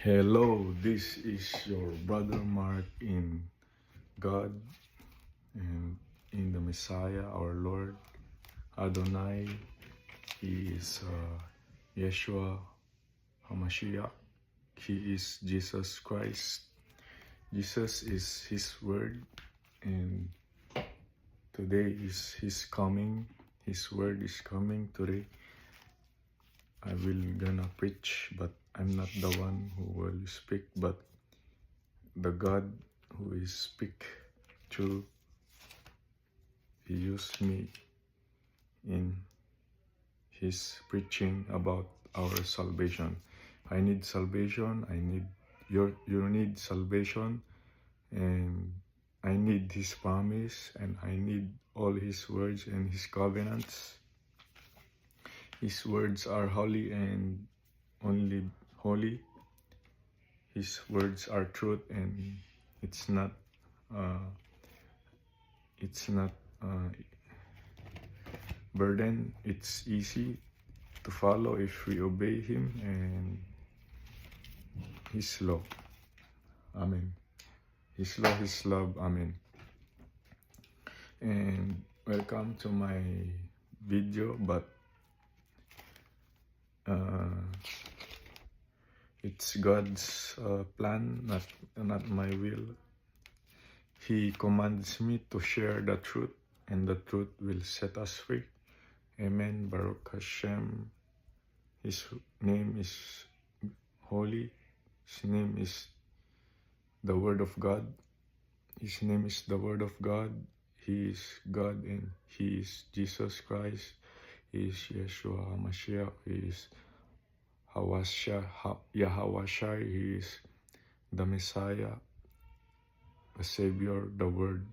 Hello, this is your brother Mark in God and in the Messiah, our Lord Adonai. He is Yeshua HaMashiach. He is Jesus Christ. Jesus is His Word, and today is His coming. His Word is coming today. I will gonna preach, but I'm not the one who will speak, but the God who is speak through. He used me in His preaching about our salvation. I need salvation. I need you need salvation, and I need His promise, and I need all His words and His covenants. His words are holy and only holy. His words are truth, and it's not uh, burden. It's easy to follow if we obey Him and His law. Amen. His law, His love. Amen. And welcome to my video, but it's God's plan, not my will. He commands me to share the truth, and the truth will set us free. Amen. Baruch Hashem. His name is holy. His name is the Word of God. His name is the Word of God. He is God, and He is Jesus Christ. He is Yeshua HaMashiach. He is Yahawashai. He is the Messiah, the Savior, the Word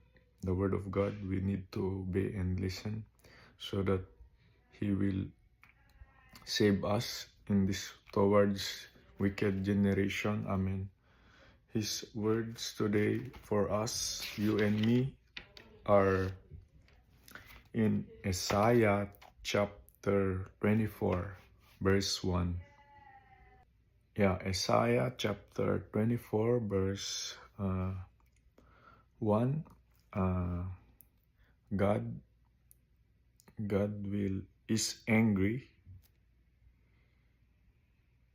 of God. We need to obey and listen so that He will save us in this towards wicked generation. Amen. His words today for us, you and me, are in Isaiah chapter 24, verse 1. Isaiah chapter 24, verse 1. God is angry.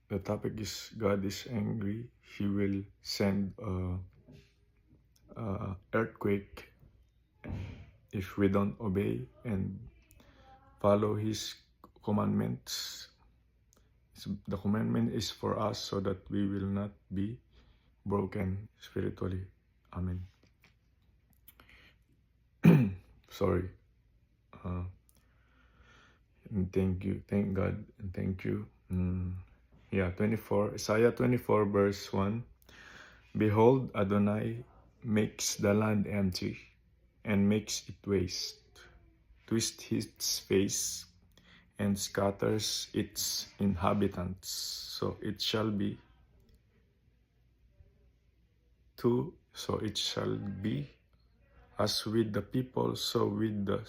The topic is God is angry. He will send a earthquake if we don't obey and follow His commandments. The commandment is for us so that we will not be broken spiritually. Amen. Sorry. And thank God, and thank you. 24, Isaiah 24, verse 1. Behold, Adonai makes the land empty and makes it waste, twists its face and scatters its inhabitants. So it shall be as with the people, so with the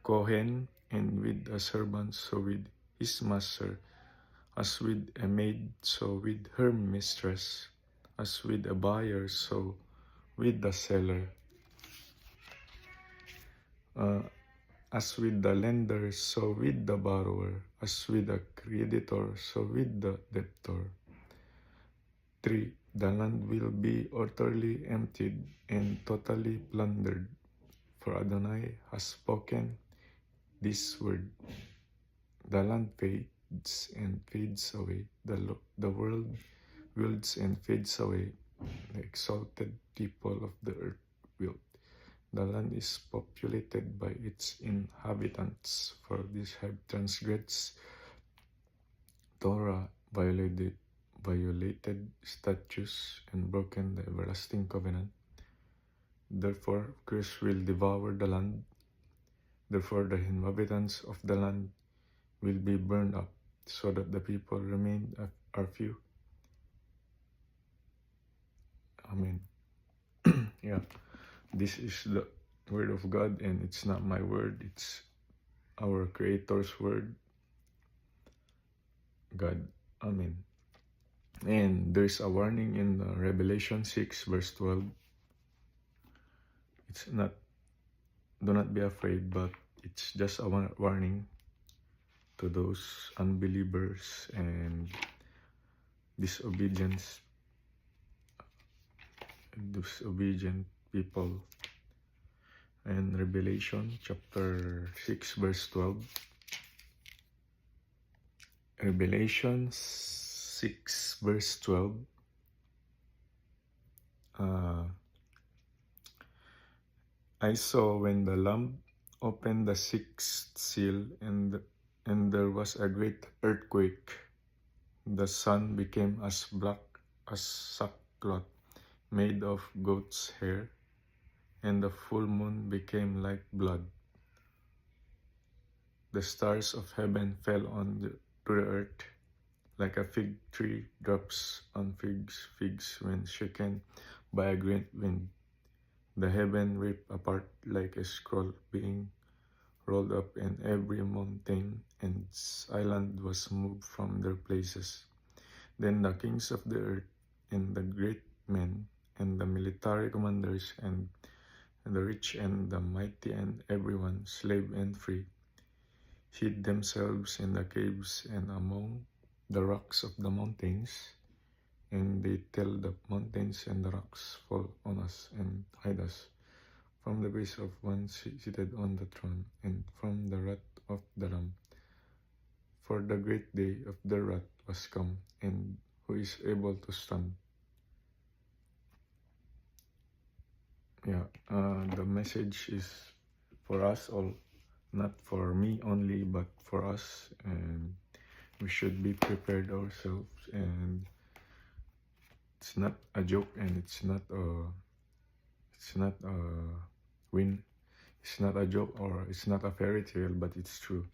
Kohen, and with the servant, so with his master, as with a maid, so with her mistress, as with a buyer, so with the seller, as with the lender, so with the borrower, as with the creditor, so with the debtor. 3. The land will be utterly emptied and totally plundered, for Adonai has spoken this word. The land fades and fades away. The world wilts and fades away. The exalted people of the earth wilt. The land is populated by its inhabitants, for these have transgressed Torah, violated statutes, and broken the everlasting covenant. Therefore, curse will devour the land. Therefore, the inhabitants of the land will be burned up, so that the people remain are few. Amen. This is the word of God, and it's not my word, it's our Creator's word, God. Amen. And there's a warning in Revelation 6 verse 12. It's not, do not be afraid, but it's just a warning to those unbelievers and disobedient people. And Revelation chapter 6 verse 12. Revelation 6 verse 12. I saw when the Lamb opened the sixth seal, and there was a great earthquake. The sun became as black as sackcloth made of goat's hair, and the full moon became like blood. The stars of heaven fell to the earth, like a fig tree drops on figs when shaken by a great wind. The heaven ripped apart like a scroll being rolled up, and every mountain and island was moved from their places. Then the kings of the earth, and the great men, and the military commanders, and the rich and the mighty, and everyone, slave and free, hid themselves in the caves and among the rocks of the mountains. And they tell the mountains and the rocks, fall on us and hide us from the face of one seated on the throne, and from the wrath of the Lamb. For the great day of the wrath was come, and who is able to stand? The message is for us all, not for me only, but for us, and we should be prepared ourselves. And it's not a joke, and it's not a win. It's not a joke, or it's not a fairy tale, but it's true.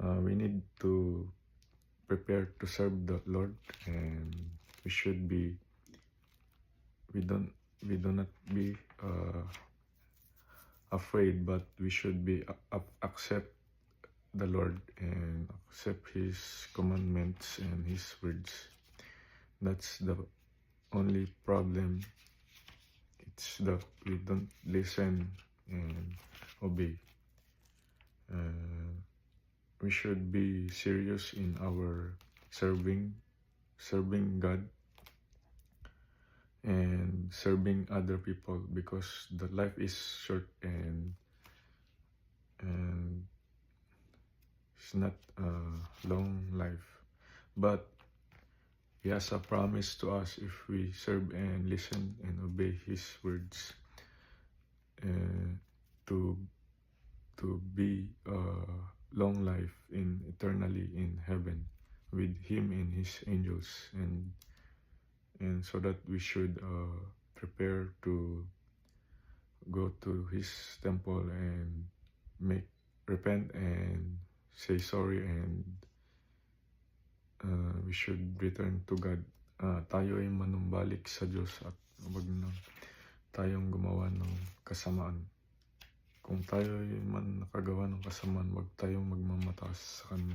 We need to prepare to serve the Lord, and we should be. We do not be afraid, but we should be accept the Lord and accept His commandments and His words. That's the only problem. It's that we don't listen and obey. We should be serious in our serving God and serving other people, because the life is short, and it's not a long life. But He has a promise to us if we serve and listen and obey His words, to be long life in eternally in heaven with Him and His angels, and so that we should prepare to go to His temple and repent and say sorry, and we should return to God. Tayo ay manumbalik sa Diyos, at wag na tayong gumawa ng kasamaan. Kung tayo ay man nakagawa ng kasamaan, wag tayong magmamataas sa Kanya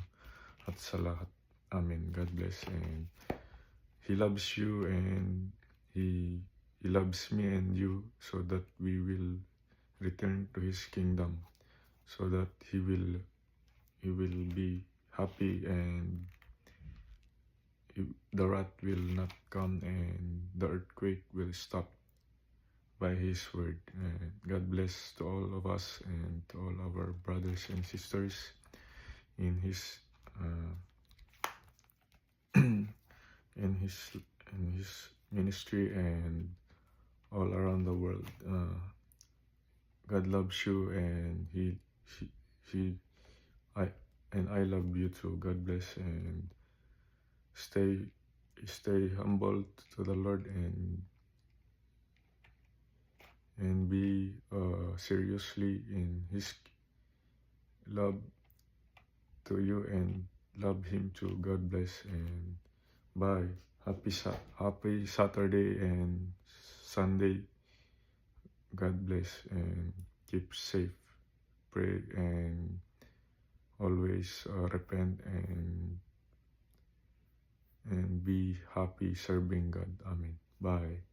at sa lahat. Amen. God bless. And He loves you, and He loves me and you, so that we will return to His kingdom, so that He will be happy, and the wrath will not come, and the earthquake will stop by His word. And God bless to all of us and to all our brothers and sisters in His in His ministry and all around the world. God loves you, and I love you too. God bless, and stay humble to the Lord, and be seriously in His love to you, and love Him too. God bless, and bye. Happy Saturday and Sunday. God bless, and keep safe. Pray and always repent and and be happy serving God. Amen. Bye.